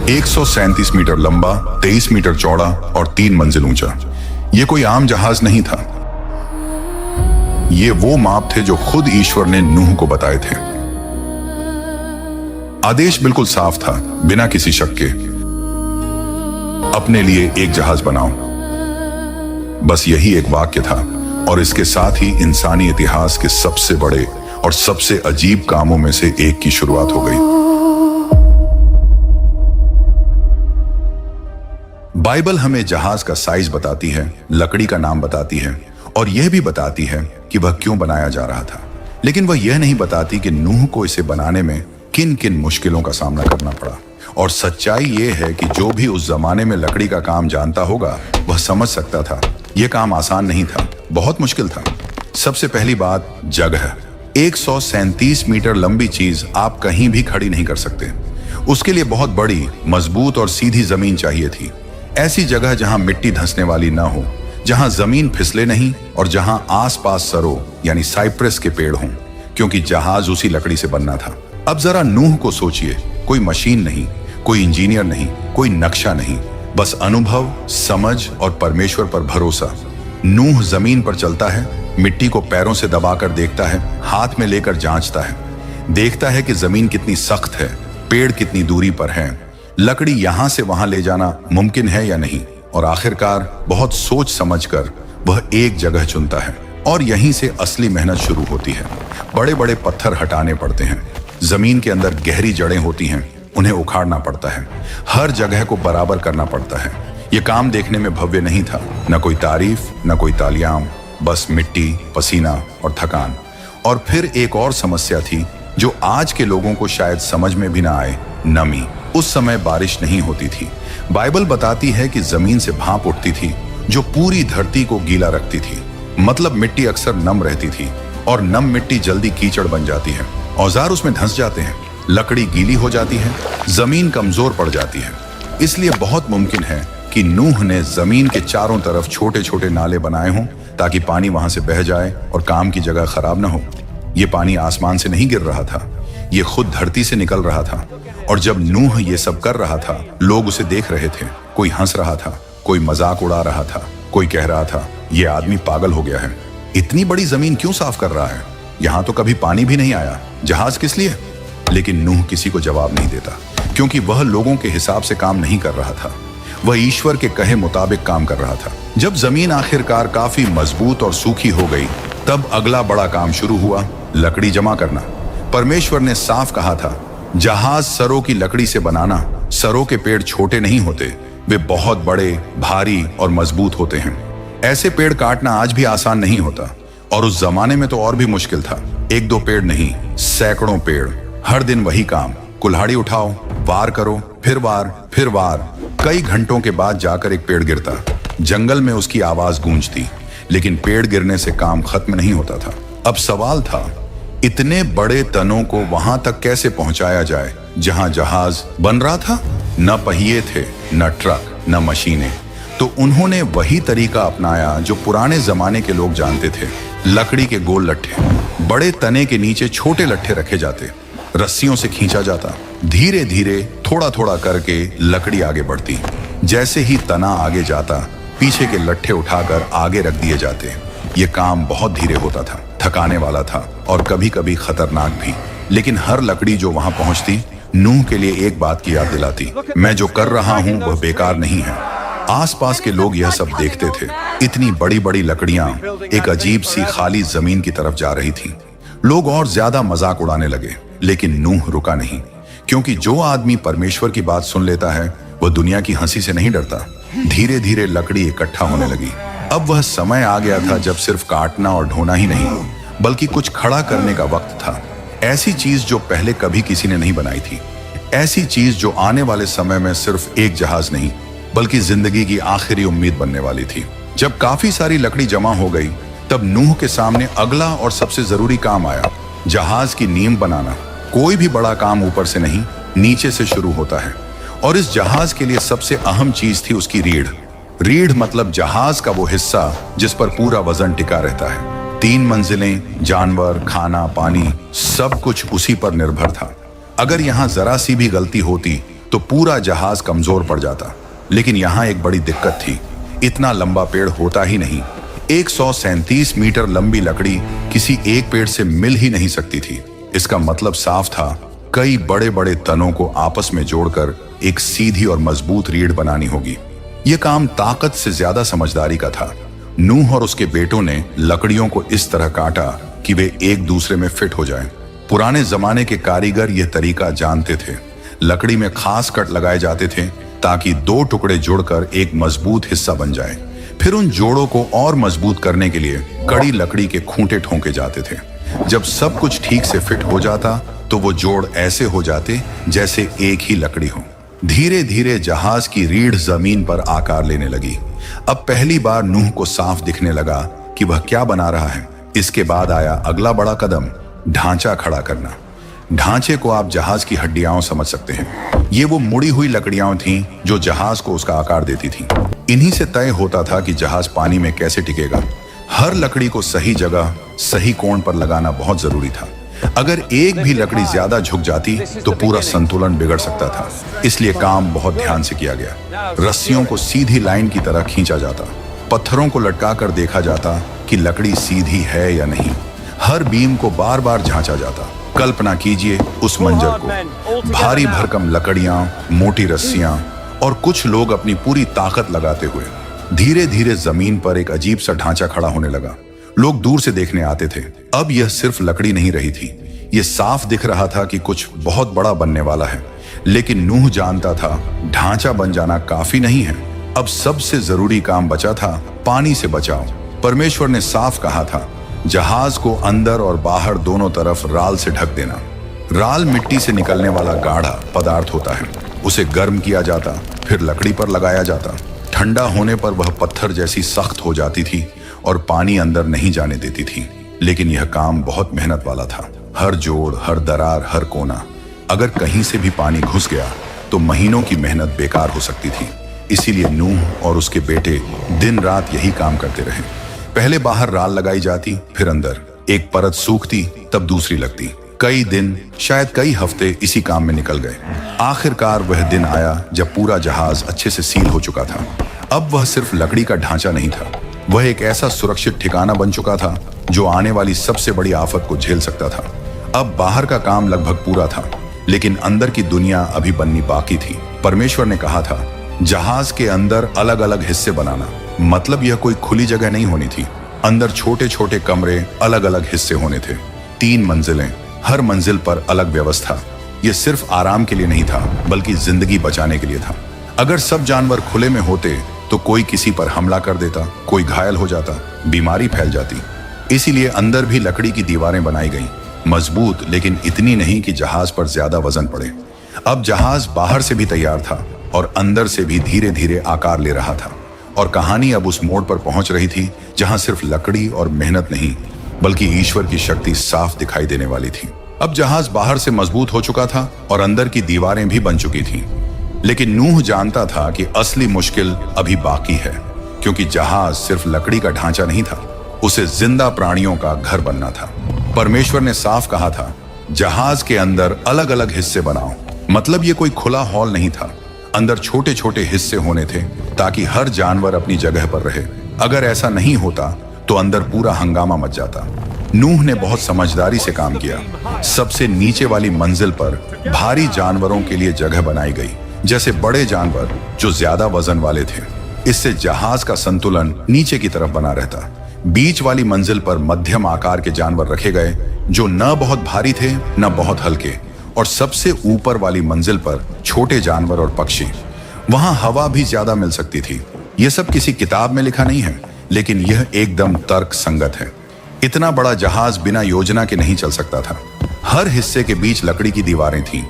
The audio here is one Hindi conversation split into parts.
137 मीटर लंबा, 23 मीटर चौड़ा और 3 मंजिल ऊंचा। ये कोई आम जहाज नहीं था। ये वो माप थे जो खुद ईश्वर ने नूह को बताए थे। आदेश बिल्कुल साफ था, बिना किसी शक के। अपने लिए एक जहाज बनाओ। बस यही एक वाक्य था और इसके साथ ही इंसानी इतिहास के सबसे बड़े और सबसे अजीब कामों में से एक की शुरुआत हो गई। बाइबल हमें जहाज का साइज बताती है, लकड़ी का नाम बताती है और यह भी बताती है कि वह क्यों बनाया जा रहा था। लेकिन वह यह नहीं बताती कि नूह को इसे बनाने में किन किन मुश्किलों का सामना करना पड़ा। और सच्चाई यह है कि जो भी उस जमाने में लकड़ी का काम जानता होगा वह समझ सकता था यह काम आसान नहीं था, बहुत मुश्किल था। सबसे पहली बात, जगह। 137 मीटर लंबी चीज आप कहीं भी खड़ी नहीं कर सकते। उसके लिए बहुत बड़ी, मजबूत और सीधी जमीन चाहिए थी। ऐसी जगह जहां मिट्टी धंसने वाली ना हो, जहां जमीन फिसले नहीं और जहां आसपास सरो यानी साइप्रस के पेड़ हों, क्योंकि जहाज उसी लकड़ी से बनना था। अब जरा नूह को सोचिए, कोई मशीन नहीं, कोई इंजीनियर नहीं, कोई नक्शा नहीं, बस अनुभव, समझ और परमेश्वर पर भरोसा। नूह जमीन पर चलता है, मिट्टी को पैरों से दबाकर देखता है, हाथ में लेकर जांचता है, देखता है कि जमीन कितनी सख्त है, पेड़ कितनी दूरी पर है, लकड़ी यहां से वहां ले जाना मुमकिन है या नहीं। और आखिरकार बहुत सोच समझकर वह एक जगह चुनता है और यहीं से असली मेहनत शुरू होती है। बड़े बड़े पत्थर हटाने पड़ते हैं, जमीन के अंदर गहरी जड़ें होती हैं, उन्हें उखाड़ना पड़ता है, हर जगह को बराबर करना पड़ता है। यह काम देखने में भव्य नहीं था, न कोई तारीफ, न कोई तालियां, बस मिट्टी, पसीना और थकान। और फिर एक और समस्या थी जो आज के लोगों को शायद समझ में भी ना आए, नमी। उस समय बारिश नहीं होती थी। बाइबल बताती है कि जमीन से भाप उठती थी जो पूरी धरती को गीला रखती थी। मतलब मिट्टी अक्सर नम रहती थी और नम मिट्टी जल्दी कीचड़ बन जाती है, औजार उसमें धंस जाते हैं, लकड़ी गीली हो जाती है, जमीन कमजोर पड़ जाती है। इसलिए बहुत मुमकिन है कि नूह ने जमीन के चारों तरफ छोटे छोटे नाले बनाए हों ताकि पानी वहां से बह जाए और काम की जगह खराब न हो। ये पानी आसमान से नहीं गिर रहा था, ये खुद धरती से निकल रहा था। और जब नूह ये सब कर रहा था, लोग उसे देख रहे थे। कोई हंस रहा था, कोई मजाक उड़ा रहा था, कोई कह रहा था ये आदमी पागल हो गया है, इतनी बड़ी जमीन क्यों साफ कर रहा है, यहां तो कभी पानी भी नहीं आया, जहाज किस लिए। लेकिन नूह किसी को जवाब नहीं देता, क्योंकि वह लोगों के हिसाब से काम नहीं कर रहा था, वह ईश्वर के कहे मुताबिक काम कर रहा था। जब जमीन आखिरकार काफी मजबूत और सूखी हो गई, तब अगला बड़ा काम शुरू हुआ, लकड़ी जमा करना। परमेश्वर ने साफ कहा था, जहाज सरों की लकड़ी से बनाना। सरों के पेड़ छोटे नहीं होते, वे बहुत बड़े, भारी और मजबूत होते हैं। ऐसे पेड़ काटना आज भी आसान नहीं होता, और उस जमाने में तो और भी मुश्किल था। एक दो पेड़ नहीं, सैकड़ों पेड़, हर दिन वही काम, कुल्हाड़ी उठाओ, वार करो, फिर वार, फिर वार। कई घंटों के बाद जाकर एक पेड़ गिरता, जंगल में उसकी आवाज गूंजती, लेकिन पेड़ गिरने से काम खत्म नहीं होता था। अब सवाल था, इतने बड़े तनों को वहां तक कैसे पहुंचाया जाए जहां जहाज बन रहा था। न पहिए थे, न ट्रक, न मशीनें। तो उन्होंने वही तरीका अपनाया जो पुराने जमाने के लोग जानते थे, लकड़ी के गोल लट्ठे। बड़े तने के नीचे छोटे लट्ठे रखे जाते, रस्सियों से खींचा जाता, धीरे धीरे थोड़ा थोड़ा करके लकड़ी आगे बढ़ती। जैसे ही तना आगे जाता, पीछे के लट्ठे उठाकर आगे रख दिए जाते। ये काम बहुत धीरे होता था, थकाने वाला था और कभी कभी खतरनाक भी। लेकिन हर लकड़ी जो वहां पहुंचती, नूह के लिए एक बात की याद दिलाती, मैं जो कर रहा हूं वह बेकार नहीं है। आसपास के लोग यह सब देखते थे। इतनी बड़ी बड़ी लकड़ियां एक अजीब सी खाली जमीन की तरफ जा रही थी। लोग और ज्यादा मजाक उड़ाने लगे, लेकिन नूह रुका नहीं, क्योंकि जो आदमी परमेश्वर की बात सुन लेता है वह दुनिया की हंसी से नहीं डरता। धीरे धीरे लकड़ी इकट्ठा होने लगी। अब वह समय आ गया था जब सिर्फ काटना और ढोना ही नहीं, बल्कि कुछ खड़ा करने का वक्त था। ऐसी चीज जो पहले कभी किसी ने नहीं बनाई थी, ऐसी चीज जो आने वाले समय में सिर्फ एक जहाज नहीं बल्कि जिंदगी की आखिरी उम्मीद बनने वाली थी। जब काफी सारी लकड़ी जमा हो गई, तब नूह के सामने अगला और सबसे जरूरी काम आया, जहाज की नींव बनाना। कोई भी बड़ा काम ऊपर से नहीं, नीचे से शुरू होता है। और इस जहाज के लिए सबसे अहम चीज थी उसकी रीढ़। रीढ़ मतलब जहाज का वो हिस्सा जिस पर पूरा वजन टिका रहता है। 3 मंजिलें, जानवर, खाना, पानी, सब कुछ उसी पर निर्भर था। अगर यहाँ जरा सी भी गलती होती तो पूरा जहाज कमजोर पड़ जाता। लेकिन यहाँ एक बड़ी दिक्कत थी, इतना लंबा पेड़ होता ही नहीं। 137 मीटर लंबी लकड़ी किसी एक पेड़ से मिल ही नहीं सकती थी। इसका मतलब साफ था, कई बड़े बड़े तनों को आपस में जोड़कर एक सीधी और मजबूत रीढ़ बनानी होगी। यह काम ताकत से ज्यादा समझदारी का था। नूह और उसके बेटों ने लकड़ियों को इस तरह काटा कि वे एक दूसरे में फिट हो जाएं। पुराने जमाने के कारीगर यह तरीका जानते थे। लकड़ी में खास कट लगाए जाते थे ताकि दो टुकड़े जुड़कर एक मजबूत हिस्सा बन जाए। फिर उन जोड़ों को और मजबूत करने के लिए कड़ी लकड़ी के खूंटे ठोंके जाते थे। जब सब कुछ ठीक से फिट हो जाता तो वो जोड़ ऐसे हो जाते जैसे एक ही लकड़ी हो। धीरे धीरे जहाज की रीढ़ जमीन पर आकार लेने लगी। अब पहली बार नूह को साफ दिखने लगा कि वह क्या बना रहा है। इसके बाद आया अगला बड़ा कदम, ढांचा खड़ा करना। ढांचे को आप जहाज की हड्डियां समझ सकते हैं। ये वो मुड़ी हुई लकड़ियां थीं जो जहाज को उसका आकार देती थीं। इन्हीं से तय होता था कि जहाज पानी में कैसे टिकेगा। हर लकड़ी को सही जगह, सही कोण पर लगाना बहुत जरूरी था। अगर एक भी लकड़ी ज्यादा झुक जाती तो पूरा संतुलन बिगड़ सकता था। इसलिए काम बहुत ध्यान से किया गया। रस्सियों को सीधी लाइन की तरह खींचा जाता, पत्थरों को लटका कर देखा जाता कि लकड़ी सीधी है या नहीं। हर बीम को बार बार झांचा जाता। कल्पना कीजिए उस मंजर को, भारी भरकम लकड़ियां, मोटी रस्सियां और कुछ लोग अपनी पूरी ताकत लगाते हुए। धीरे धीरे जमीन पर एक अजीब सा ढांचा खड़ा होने लगा। लोग दूर से देखने आते थे। अब यह सिर्फ लकड़ी नहीं रही थी, यह साफ दिख रहा था कि कुछ बहुत बड़ा बनने वाला है। लेकिन नूह जानता था ढांचा बन जाना काफी नहीं है। अब सबसे जरूरी काम बचा था, पानी से बचाव। परमेश्वर ने साफ कहा था, जहाज को अंदर और बाहर दोनों तरफ राल से ढक देना। राल मिट्टी से निकलने वाला गाढ़ा पदार्थ होता है। उसे गर्म किया जाता, फिर लकड़ी पर लगाया जाता। ठंडा होने पर वह पत्थर जैसी सख्त हो जाती थी और पानी अंदर नहीं जाने देती थी। लेकिन यह काम बहुत मेहनत वाला था। हर जोड़, हर दरार, हर कोना, अगर कहीं से भी पानी घुस गया तो महीनों की मेहनत बेकार हो सकती थी। इसीलिए नूह और उसके बेटे दिन रात यही काम करते रहे। पहले बाहर राल लगाई जाती, फिर अंदर। एक परत सूखती, तब दूसरी लगती। कई दिन, शायद कई हफ्ते इसी काम में निकल गए। आखिरकार वह दिन आया जब पूरा जहाज अच्छे से सील हो चुका था। अब वह सिर्फ लकड़ी का ढांचा नहीं था, वह एक ऐसा सुरक्षित ठिकाना बन चुका था जो आने वाली सबसे बड़ी आफत को झेल सकता था। अब बाहर का काम लगभग पूरा था, लेकिन अंदर की दुनिया अभी बननी बाकी थी। परमेश्वर ने कहा था, जहाज के अंदर अलग अलग हिस्से बनाना। मतलब यह कोई खुली जगह नहीं होनी थी। अंदर छोटे छोटे कमरे, अलग अलग हिस्से होने थे। 3 मंजिलें, हर मंजिल पर अलग व्यवस्था। यह सिर्फ आराम के लिए नहीं था, बल्कि जिंदगी बचाने के लिए था। अगर सब जानवर खुले में होते तो कोई किसी पर हमला कर देता, कोई घायल हो जाता, बीमारी फैल जाती। इसीलिए अंदर भी लकड़ी की दीवारें बनाई गईं, मजबूत, लेकिन इतनी नहीं कि जहाज पर ज्यादा वजन पड़े। अब जहाज बाहर से भी तैयार था और अंदर से भी धीरे धीरे आकार ले रहा था। और कहानी अब उस मोड़ पर पहुंच रही थी जहां सिर्फ लकड़ी और मेहनत नहीं, बल्कि ईश्वर की शक्ति साफ दिखाई देने वाली थी। अब जहाज बाहर से मजबूत हो चुका था और अंदर की दीवारें भी बन चुकी थीं। लेकिन नूह जानता था कि असली मुश्किल अभी बाकी है, क्योंकि जहाज सिर्फ लकड़ी का ढांचा नहीं था, उसे जिंदा प्राणियों का घर बनना था। परमेश्वर ने साफ कहा था, जहाज के अंदर अलग अलग हिस्से बनाओ। मतलब ये कोई खुला हॉल नहीं था। अंदर छोटे छोटे हिस्से होने थे ताकि हर जानवर अपनी जगह पर रहे। अगर ऐसा नहीं होता तो अंदर पूरा हंगामा मच जाता। नूह ने बहुत समझदारी से काम किया। सबसे नीचे वाली मंजिल पर भारी जानवरों के लिए जगह बनाई गई, जैसे बड़े जानवर जो ज्यादा वजन वाले थे। इससे जहाज का संतुलन नीचे की तरफ बना रहता। बीच वाली मंजिल पर मध्यम आकार के जानवर रखे गए जो न बहुत भारी थे न बहुत हल्के, और सबसे ऊपर वाली मंजिल पर छोटे जानवर और पक्षी। वहां हवा भी ज्यादा मिल सकती थी। यह सब किसी किताब में लिखा नहीं है, लेकिन यह एकदम तर्क संगत है। इतना बड़ा जहाज बिना योजना के नहीं चल सकता था। हर हिस्से के बीच लकड़ी की दीवारें थीं।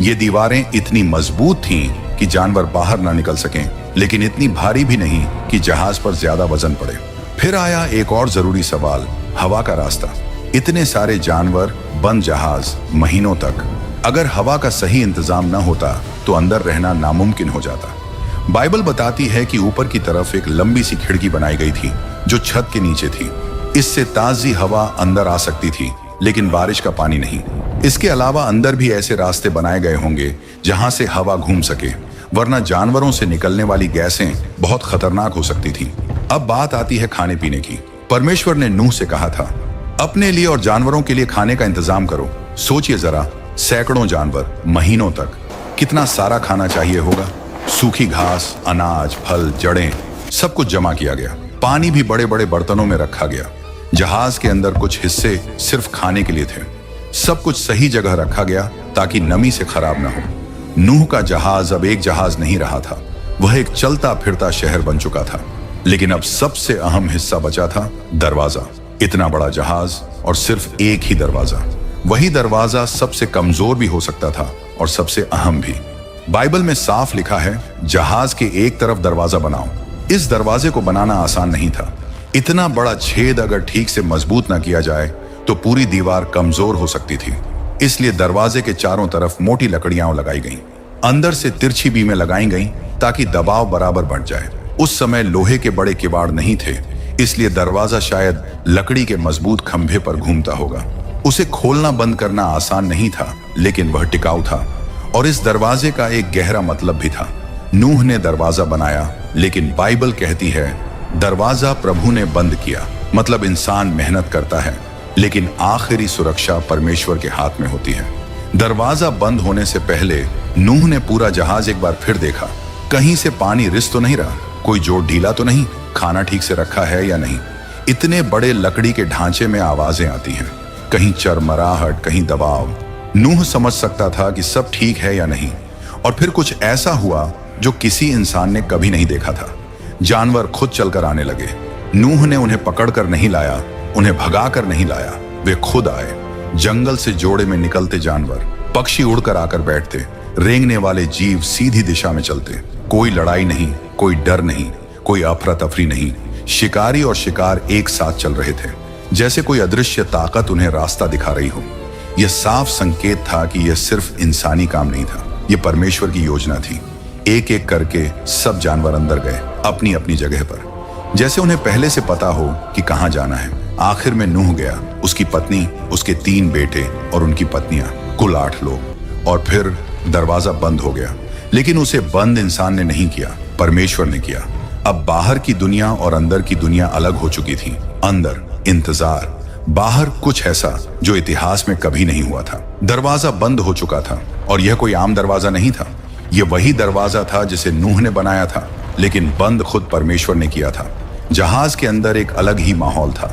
ये दीवारें इतनी मजबूत थीं कि जानवर बाहर ना निकल सकें, लेकिन इतनी भारी भी नहीं कि जहाज पर ज्यादा वजन पड़े। फिर आया एक और जरूरी सवाल, हवा का रास्ता। इतने सारे जानवर, बंद जहाज, महीनों तक। अगर हवा का सही इंतजाम न होता तो अंदर रहना नामुमकिन हो जाता। बाइबल बताती है कि ऊपर की तरफ एक लंबी सी खिड़की बनाई गई थी जो छत के नीचे थी। इससे ताजी हवा अंदर आ सकती थी लेकिन बारिश का पानी नहीं। इसके अलावा अंदर भी ऐसे रास्ते बनाए गए होंगे जहां से हवा घूम सके, वरना जानवरों से निकलने वाली गैसें बहुत खतरनाक हो सकती थी। अब बात आती है खाने पीने की। परमेश्वर ने नूह से कहा था, अपने लिए और जानवरों के लिए खाने का इंतजाम करो। सोचिए जरा, सैकड़ों जानवर, महीनों तक, कितना सारा खाना चाहिए होगा। सूखी घास, अनाज, फल, जड़ें, सब कुछ जमा किया गया। पानी भी बड़े बड़े बर्तनों में रखा गया। जहाज के अंदर कुछ हिस्से सिर्फ खाने के लिए थे। सब कुछ सही जगह रखा गया ताकि नमी से खराब ना हो। नूह का जहाज अब एक जहाज नहीं रहा था, वह एक चलता फिरता शहर बन चुका था। लेकिन अब सबसे अहम हिस्सा बचा था, दरवाजा। इतना बड़ा जहाज और सिर्फ एक ही दरवाजा। वही दरवाजा सबसे कमजोर भी हो सकता था और सबसे अहम भी। बाइबल में साफ लिखा है, जहाज के एक तरफ दरवाजा बनाओ। इस दरवाजे को बनाना आसान नहीं था। इतना बड़ा छेद अगर ठीक से मजबूत ना किया जाए तो पूरी दीवार कमजोर हो सकती थी। इसलिए दरवाजे के चारों तरफ मोटी लकड़ियां लगाई गईं। अंदर से तिरछी बीमें लगाई गईं ताकि दबाव बराबर बढ़ जाए। उस समय लोहे के बड़े किवाड़ नहीं थे, इसलिए दरवाजा शायद लकड़ी के मजबूत खंभे पर घूमता होगा। उसे खोलना बंद करना आसान नहीं था, लेकिन वह टिकाऊ था। और इस दरवाजे का एक गहरा मतलब भी था। नूह ने दरवाजा बनाया, लेकिन बाइबल कहती है दरवाजा प्रभु ने बंद किया। मतलब इंसान मेहनत करता है, लेकिन आखिरी सुरक्षा परमेश्वर के हाथ में होती है। दरवाजा बंद होने से पहले नूह ने पूरा जहाज एक बार फिर देखा। कहीं से पानी रिस तो नहीं रहा, कोई जोड़ ढीला तो नहीं, खाना ठीक से रखा है या नहीं। इतने बड़े लकड़ी के ढांचे में आवाजें आती हैं, कहीं चरमराहट, कहीं दबाव। नूह समझ सकता था कि सब ठीक है या नहीं। और फिर कुछ ऐसा हुआ जो किसी इंसान ने कभी नहीं देखा था। जानवर खुद चलकर आने लगे। नूह ने उन्हें पकड़कर नहीं लाया, उन्हें भगाकर नहीं लाया, वे खुद आए। जंगल से जोड़े में निकलते जानवर, पक्षी उड़कर आकर बैठते, रेंगने वाले जीव सीधी दिशा में चलते। कोई लड़ाई नहीं, कोई डर नहीं, कोई अफरा तफरी नहीं। शिकारी और शिकार एक साथ चल रहे थे, जैसे कोई अदृश्य ताकत उन्हें रास्ता दिखा रही हो। यह साफ संकेत था कि यह सिर्फ इंसानी काम नहीं था, यह परमेश्वर की योजना थी। एक एक करके सब जानवर अंदर गए, अपनी अपनी जगह पर, जैसे उन्हें पहले से पता हो कि कहां जाना है। आखिर में नूह गया, उसकी पत्नी, उसके 3 बेटे और उनकी पत्नियां, कुल 8 लोग। और फिर दरवाजा बंद हो गया। लेकिन उसे बंद इंसान ने नहीं किया, परमेश्वर ने किया। अब बाहर की दुनिया और अंदर की दुनिया अलग हो चुकी थी। अंदर इंतजार, बाहर कुछ ऐसा जो इतिहास में कभी नहीं हुआ था। दरवाजा बंद हो चुका था, और यह कोई आम दरवाजा नहीं था। यह वही दरवाजा था जिसे नूह ने बनाया था, लेकिन बंद खुद परमेश्वर ने किया था। जहाज के अंदर एक अलग ही माहौल था।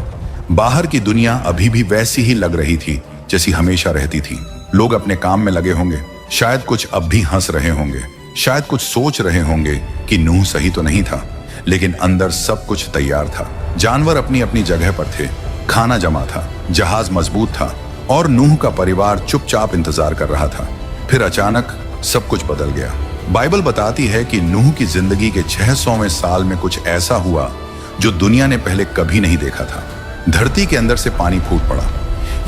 बाहर की दुनिया अभी भी वैसी ही लग रही थी जैसी हमेशा रहती थी। लोग अपने काम में लगे होंगे, शायद कुछ अब भी हंस रहे होंगे, शायद कुछ सोच रहे होंगे कि नूह सही तो नहीं था, लेकिन अंदर सब कुछ तैयार था। जानवर अपनी अपनी जगह पर थे, खाना जमा था, जहाज मजबूत था, और नूह का परिवार चुपचाप इंतजार कर रहा था। फिर अचानक सब कुछ बदल गया। बाइबल बताती है कि नूह की जिंदगी के 600वें साल में कुछ ऐसा हुआ जो दुनिया ने पहले कभी नहीं देखा था। धरती के अंदर से पानी फूट पड़ा।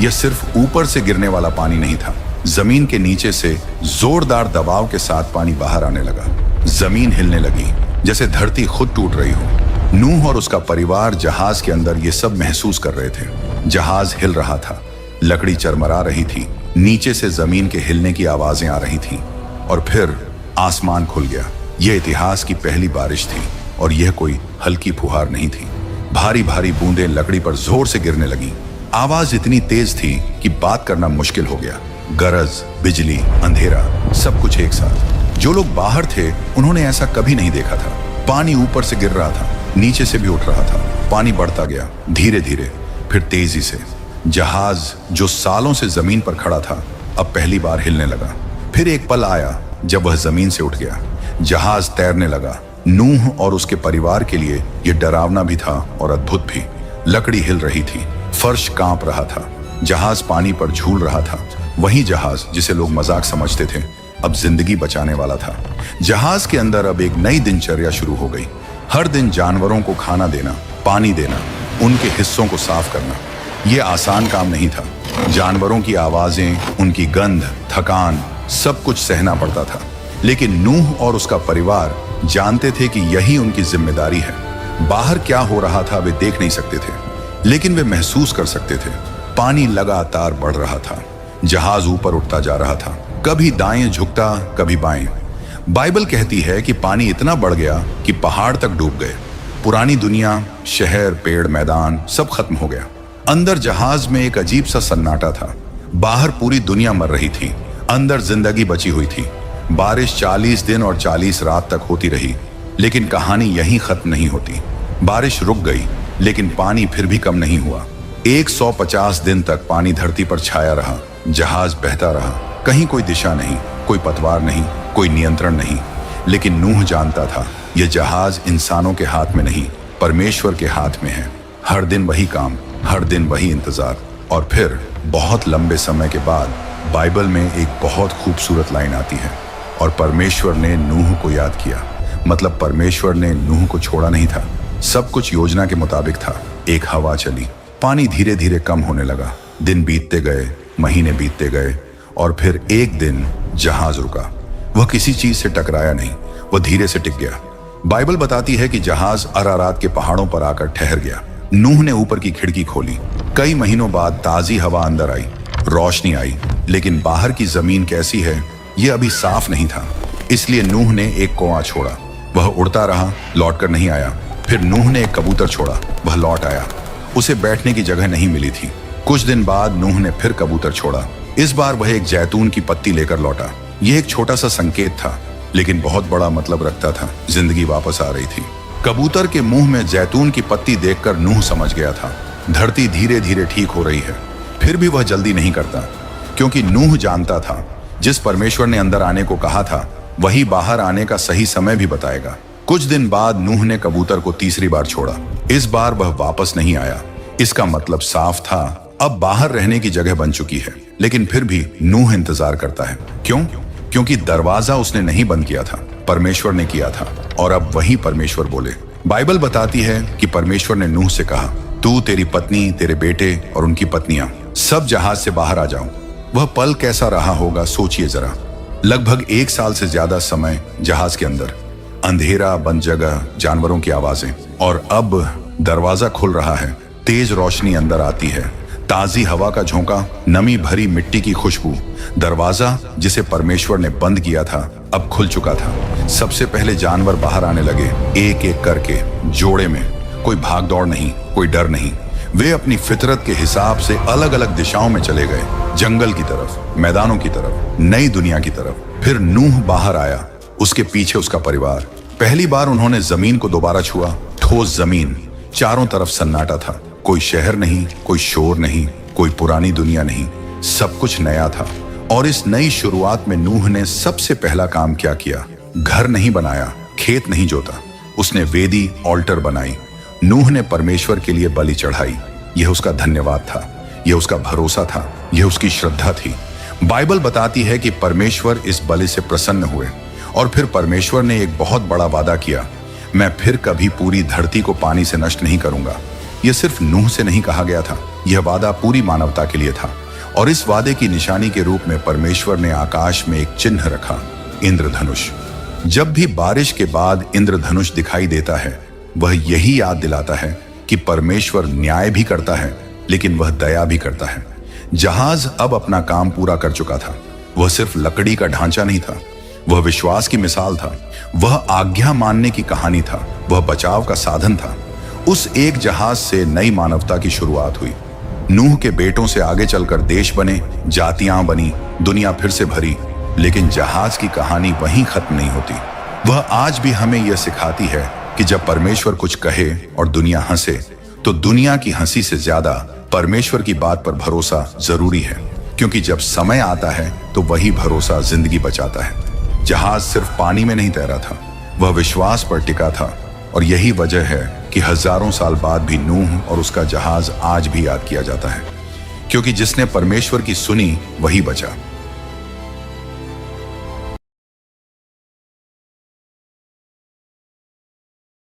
यह सिर्फ ऊपर से गिरने वाला पानी नहीं था, जमीन के नीचे से जोरदार दबाव के साथ पानी बाहर आने लगा। जमीन हिलने लगी, जैसे धरती खुद टूट रही हो। नूह और उसका परिवार जहाज के अंदर ये सब महसूस कर रहे थे। जहाज हिल रहा था, लकड़ी चरमरा रही थी, नीचे से जमीन के हिलने की आवाजें आ रही थीं। और फिर आसमान खुल गया। यह इतिहास की पहली बारिश थी, और यह कोई हल्की फुहार नहीं थी। भारी भारी बूंदें लकड़ी पर जोर से गिरने लगी। आवाज इतनी तेज थी कि बात करना मुश्किल हो गया। गरज, बिजली, अंधेरा, सब कुछ एक साथ। जो लोग बाहर थे उन्होंने ऐसा कभी नहीं देखा था। पानी ऊपर से गिर रहा था, नीचे से भी उठ रहा था। पानी बढ़ता गया, धीरे धीरे, फिर तेजी से। जहाज जो सालों से जमीन पर खड़ा था, अब पहली बार हिलने लगा। फिर एक पल आया जब वह जमीन से उठ गया। जहाज तैरने लगा। नूह और उसके परिवार के लिए यह डरावना भी था और अद्भुत भी। लकड़ी हिल रही थी, फर्श कांप रहा था, जहाज पानी पर झूल रहा था। वही जहाज जिसे लोग मजाक समझते थे, अब जिंदगी बचाने वाला था। जहाज के अंदर अब एक नई दिनचर्या शुरू हो गई। हर दिन जानवरों को खाना देना, पानी देना, उनके हिस्सों को साफ करना। यह आसान काम नहीं था। जानवरों की आवाजें, उनकी गंध, थकान, सब कुछ सहना पड़ता था। लेकिन नूह और उसका परिवार जानते थे कि यही उनकी जिम्मेदारी है। बाहर क्या हो रहा था वे देख नहीं सकते थे, लेकिन वे महसूस कर सकते थे। पानी लगातार बढ़ रहा था। जहाज ऊपर उठता जा रहा था, कभी दाएं झुकता कभी बाएं। बाइबल कहती है कि पानी इतना बढ़ गया कि पहाड़ तक डूब गए। पुरानी दुनिया, शहर, पेड़, मैदान सब खत्म हो गया। अंदर जहाज में एक अजीब सा सन्नाटा था। बाहर पूरी दुनिया मर रही थी, अंदर जिंदगी बची हुई थी। बारिश 40 दिन और 40 रात तक होती रही, लेकिन कहानी यहीं खत्म नहीं होती। बारिश रुक गई, लेकिन पानी फिर भी कम नहीं हुआ। 150 दिन तक पानी धरती पर छाया रहा। जहाज बहता रहा, कहीं कोई दिशा नहीं, कोई पतवार नहीं, कोई नियंत्रण नहीं। लेकिन नूह जानता था यह जहाज इंसानों के हाथ में नहीं, परमेश्वर के हाथ में है। हर दिन वही काम, हर दिन वही इंतजार। और फिर बहुत लंबे समय के बाद बाइबल में एक बहुत खूबसूरत लाइन आती है, और परमेश्वर ने नूह को याद किया। मतलब परमेश्वर ने नूह को छोड़ा नहीं था। सब कुछ योजना के मुताबिक था। एक हवा चली, पानी धीरे धीरे कम होने लगा। दिन बीतते गए, महीने बीतते गए, और फिर एक दिन जहाज रुका। वह किसी चीज से टकराया नहीं, वह धीरे से टिक गया। बाइबल बताती है कि जहाज अरारात के पहाड़ों पर आकर ठहर गया। नूह ने ऊपर की खिड़की खोली। कई महीनों बाद ताजी हवा अंदर आई, रोशनी आई, लेकिन बाहर की जमीन कैसी है यह अभी साफ नहीं था। इसलिए नूह ने एक कौवा छोड़ा। वह उड़ता रहा, लौटकर नहीं आया। फिर नूह ने एक कबूतर छोड़ा, वह लौट आया। उसे बैठने की जगह नहीं मिली थी। कुछ दिन बाद नूह ने फिर कबूतर छोड़ा। इस बार वह एक जैतून की पत्ती लेकर लौटा। यह एक छोटा सा संकेत था, लेकिन बहुत बड़ा मतलब रखता था। जिंदगी वापस आ रही थी। कबूतर के मुंह में जैतून की पत्ती देखकर नूह समझ गया था धरती धीरे धीरे ठीक हो रही है। फिर भी वह जल्दी नहीं करता, क्योंकि नूह जानता था जिस परमेश्वर ने अंदर आने को कहा था वही बाहर आने का सही समय भी बताएगा। कुछ दिन बाद नूह ने कबूतर को तीसरी बार छोड़ा। इस बार वह वापस नहीं आया। इसका मतलब साफ था, अब बाहर रहने की जगह बन चुकी है। लेकिन फिर भी नूह इंतजार करता है। क्यों? क्योंकि दरवाजा उसने नहीं बंद किया था, परमेश्वर ने किया था। और अब वही परमेश्वर बोले। बाइबल बताती है कि परमेश्वर ने नूह से कहा, तू, तेरी पत्नी, तेरे बेटे और उनकी पत्नियां सब जहाज से बाहर आ जाओ। वह पल कैसा रहा होगा सोचिए जरा। लगभग 1 साल से ज्यादा समय जहाज के अंदर, अंधेरा, बंद जगह, जानवरों की आवाजें। और अब दरवाजा खुल रहा है, तेज रोशनी अंदर आती है, ताजी हवा का झोंका, नमी भरी मिट्टी की खुशबू। दरवाजा जिसे परमेश्वर ने बंद किया था अब खुल चुका था। सबसे पहले जानवर बाहर आने लगे, एक एक करके, जोड़े में। कोई भाग दौड़ नहीं, कोई डर नहीं। वे अपनी फितरत के हिसाब से अलग अलग दिशाओं में चले गए, जंगल की तरफ, मैदानों की तरफ, नई दुनिया की तरफ। फिर नूह बाहर आया, उसके पीछे उसका परिवार। पहली बार उन्होंने जमीन को दोबारा छुआ, ठोस जमीन। चारों तरफ सन्नाटा था, कोई शहर नहीं, कोई शोर नहीं, कोई पुरानी दुनिया नहीं, सब कुछ नया था। और इस नई शुरुआत में नूह ने सबसे पहला काम क्या किया? घर नहीं बनाया, खेत नहीं जोता, उसने वेदी, ऑल्टर बनाई। नूह ने परमेश्वर के लिए बलि चढ़ाई। यह उसका धन्यवाद था, यह उसका भरोसा था, यह उसकी श्रद्धा थी। बाइबल बताती है कि परमेश्वर इस बलि से प्रसन्न हुए। और फिर परमेश्वर ने एक बहुत बड़ा वादा किया, मैं फिर कभी पूरी धरती को पानी से नष्ट नहीं करूंगा। यह सिर्फ नूह से नहीं कहा गया था, यह वादा पूरी मानवता के लिए था। और इस वादे की निशानी के रूप में परमेश्वर ने आकाश में एक चिन्ह रखा, इंद्रधनुष। जब भी बारिश के बाद इंद्रधनुष दिखाई देता है, वह यही याद दिलाता है कि परमेश्वर न्याय भी करता है, लेकिन वह दया भी करता है। जहाज अब अपना काम पूरा कर चुका था। वह सिर्फ लकड़ी का ढांचा नहीं था, वह विश्वास की मिसाल था, वह आज्ञा मानने की कहानी था, वह बचाव का साधन था। उस एक जहाज से नई मानवता की शुरुआत हुई। नूह के बेटों से आगे चलकर देश बने, जातियां बनी, दुनिया फिर से भरी। लेकिन जहाज की कहानी वहीं खत्म नहीं होती। वह आज भी हमें यह सिखाती है कि जब परमेश्वर कुछ कहे और दुनिया हंसे, तो दुनिया की हंसी से ज्यादा परमेश्वर की बात पर भरोसा जरूरी है। क्योंकि जब समय आता है तो वही भरोसा जिंदगी बचाता है। जहाज सिर्फ पानी में नहीं तैरा था, वह विश्वास पर टिका था। और यही वजह है कि हजारों साल बाद भी नूह और उसका जहाज आज भी याद किया जाता है। क्योंकि जिसने परमेश्वर की सुनी वही बचा।